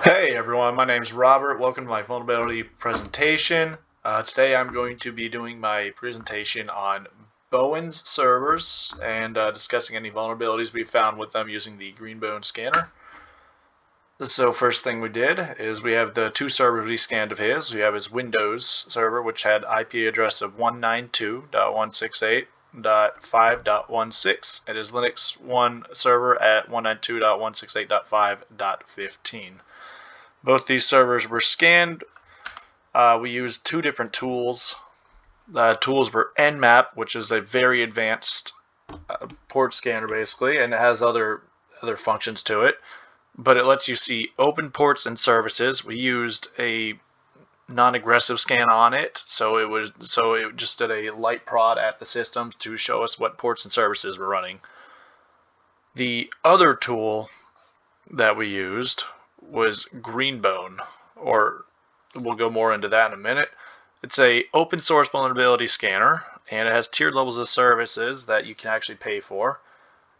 Hey everyone, my name is Robert. Welcome to my vulnerability presentation. Today I'm going to be doing my presentation on Bowens servers and discussing any vulnerabilities we found with them using the Greenbone scanner. So first thing we did is we have the two servers we scanned of his. We have his Windows server, which had IP address of 192.168.5.16, and his Linux 1 server at 192.168.5.15. Both these servers were scanned. We used two different tools. The tools were Nmap, which is a very advanced port scanner basically, and it has other functions to it. But it lets you see open ports and services. We used a non-aggressive scan on it, so it just did a light prod at the systems to show us what ports and services were running. The other tool that we used was Greenbone, or we'll go more into that in a minute. It's a open source vulnerability scanner, and it has tiered levels of services that you can actually pay for.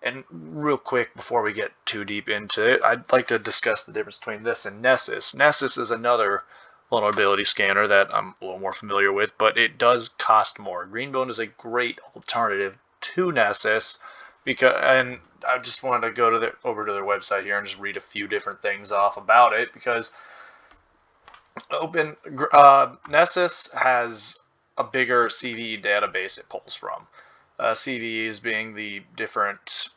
And real quick, before we get too deep into it, I'd like to discuss the difference between this and Nessus. Nessus is another vulnerability scanner that I'm a little more familiar with, but it does cost more. Greenbone is a great alternative to Nessus, and I just wanted to go to over to their website here and just read a few different things off about it, because Nessus has a bigger CVE database it pulls from. CVEs being the different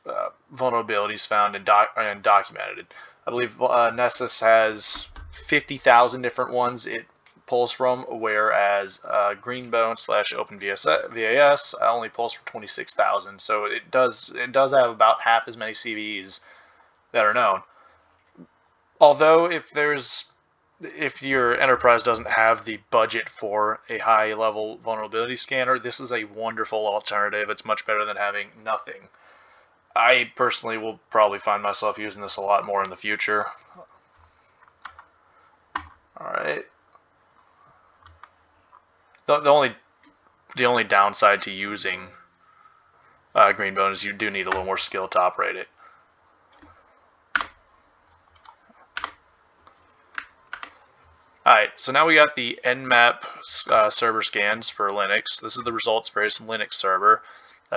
vulnerabilities found and documented. I believe Nessus has 50,000 different ones it pulls from, whereas Greenbone / OpenVAS only pulls for 26,000. So it does have about half as many CVEs that are known. Although if your enterprise doesn't have the budget for a high-level vulnerability scanner, this is a wonderful alternative. It's much better than having nothing. I personally will probably find myself using this a lot more in the future. Alright. The only downside to using Greenbone is you do need a little more skill to operate it. Alright, so now we got the Nmap server scans for Linux. This is the results for his Linux server.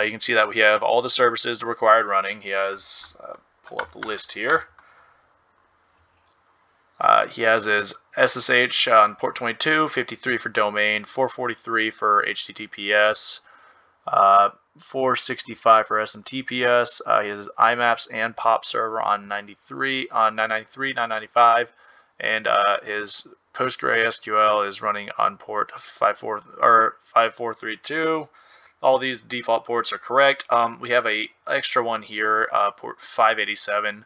You can see that we have all the services required running. He has, pull up the list here. He has his SSH on port 22, 53 for domain, 443 for HTTPS, 465 for SMTPS. He has IMAPs and POP server on 993, 995, and his PostgreSQL is running on port 5432. All these default ports are correct. We have a extra one here, port 587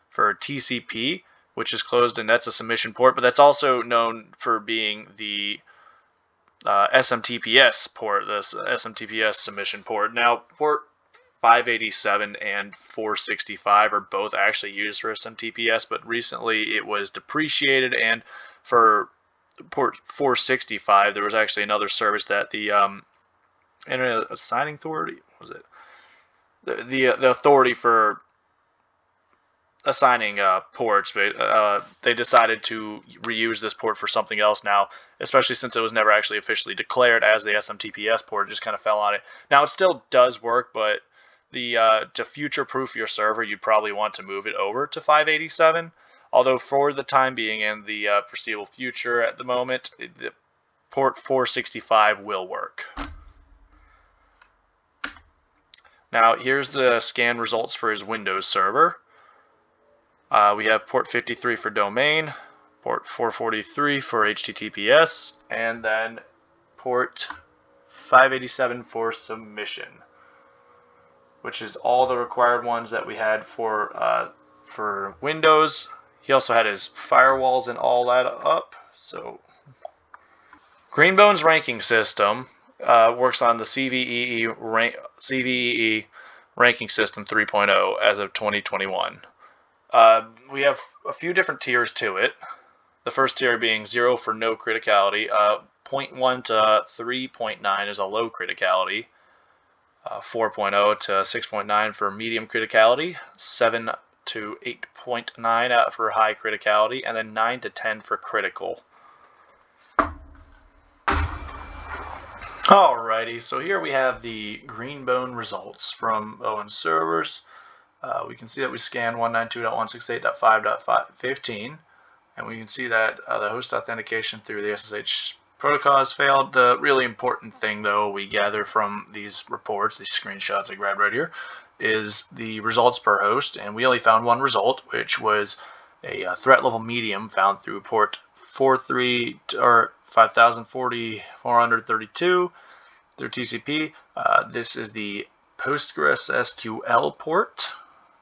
for TCP, which is closed, and that's a submission port, but that's also known for being the SMTPS port, this SMTPS submission port. Now, port 587 and 465 are both actually used for SMTPS, but recently it was depreciated, and for port 465 there was actually another service that the Internet Assigning Authority, was it? The authority for assigning ports, but they decided to reuse this port for something else now, especially since it was never actually officially declared as the SMTPS port. It just kind of fell on it. Now it still does work, but to future-proof your server, you'd probably want to move it over to 587. Although for the time being and the foreseeable future at the moment, the port 465 will work. Now here's the scan results for his Windows server. We have port 53 for domain, port 443 for HTTPS, and then port 587 for submission, which is all the required ones that we had for Windows. He also had his firewalls and all that up. So Greenbone's ranking system works on the CVEE ranking system 3.0 as of 2021. We have a few different tiers to it. The first tier being 0 for no criticality, 0.1 to 3.9 is a low criticality, 4.0 to 6.9 for medium criticality, 7 to 8.9 for high criticality, and then 9 to 10 for critical. Alrighty, so here we have the Greenbone results from Bowens servers. We can see that we scanned 192.168.5.15, and we can see that the host authentication through the SSH protocol has failed. The really important thing, though, we gather from these reports, these screenshots I grabbed right here, is the results per host, and we only found one result, which was a threat level medium found through port 5040-432 through TCP. This is the PostgreSQL port,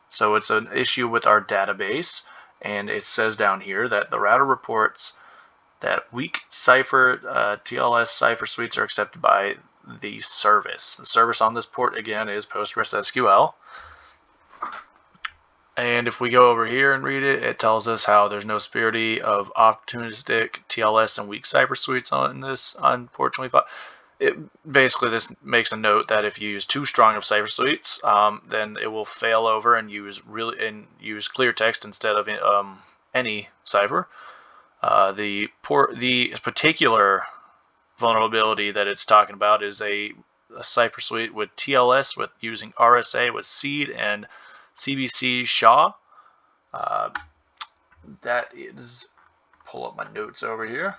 so it's an issue with our database, and it says down here that the router reports that weak cipher TLS cipher suites are accepted by the service. The service on this port again is PostgreSQL. And if we go over here and read it, it tells us how there's no security of opportunistic TLS and weak cipher suites on port 25. Basically, this makes a note that if you use too strong of cipher suites, then it will fail over and use clear text instead of any cipher. The particular vulnerability that it's talking about is a cipher suite with TLS with using RSA with seed and CBC SHA. That is, pull up my notes over here.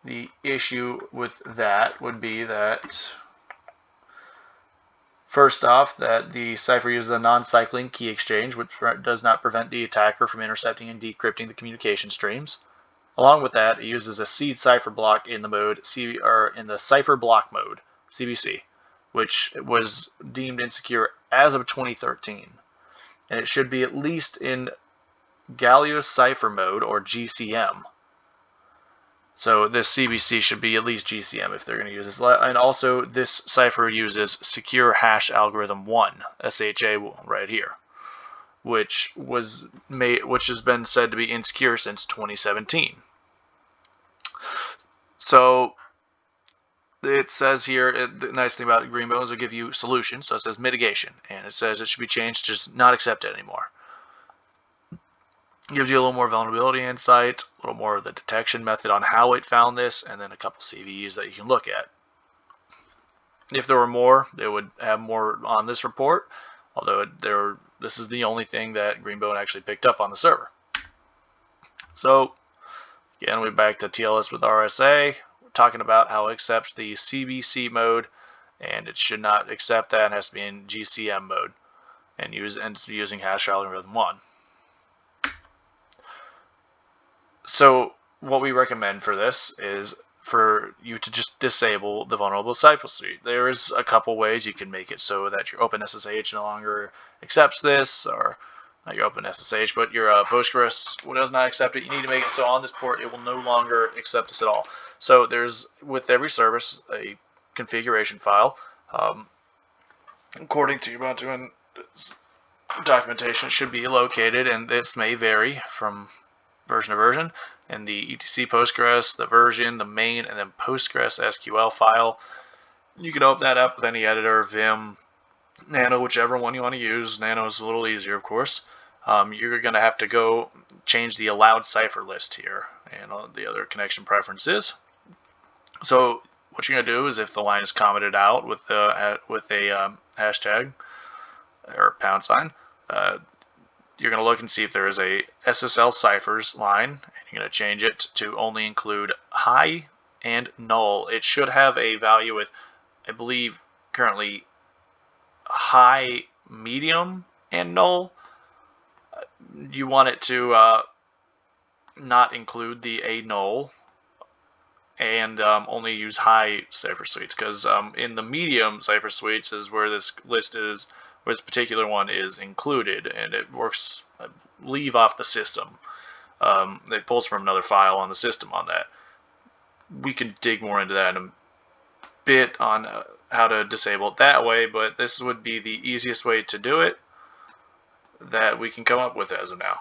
The issue with that would be that, first off, that the cipher uses a non-cycling key exchange, which does not prevent the attacker from intercepting and decrypting the communication streams. Along with that, it uses a seed cipher block in the mode in the cipher block mode, CBC, which was deemed insecure as of 2013, and it should be at least in Gallius cipher mode or GCM. So this CBC should be at least GCM if they're going to use this. And also, this cipher uses Secure Hash Algorithm 1, SHA right here, which has been said to be insecure since 2017. So it says here, the nice thing about Greenbone is it'll give you solutions. So it says mitigation, and it says it should be changed to just not accept it anymore. Gives you a little more vulnerability insight, a little more of the detection method on how it found this, and then a couple CVEs that you can look at. If there were more, they would have more on this report, although this is the only thing that Greenbone actually picked up on the server. So again, we're back to TLS with RSA. We're talking about how it accepts the CBC mode, and it should not accept that. It has to be in GCM mode and using hash algorithm 1. So what we recommend for this is for you to just disable the vulnerable cipher suite. There is a couple ways you can make it so that your OpenSSH no longer accepts this, or not your OpenSSH, but your Postgres does not accept it. You need to make it so on this port it will no longer accept this at all. So there's, with every service, a configuration file. According to Ubuntu documentation, it should be located, and this may vary from version to version, and the etc Postgres, the version, the main, and then Postgres SQL file. You can open that up with any editor, Vim, Nano, whichever one you want to use. Nano is a little easier, of course. You're going to have to go change the allowed cipher list here and all the other connection preferences. So what you're going to do is, if the line is commented out with a hashtag or pound sign, you're going to look and see if there is a SSL ciphers line, and you're going to change it to only include high and null. It should have a value with, I believe, currently high, medium, and null. You want it to not include the a null and only use high cipher suites, because in the medium cipher suites is where this list is, where this particular one is included, and it works, I believe, off the system. It pulls from another file on the system on that. We can dig more into that in a bit on how to disable it that way, but this would be the easiest way to do it that we can come up with as of now.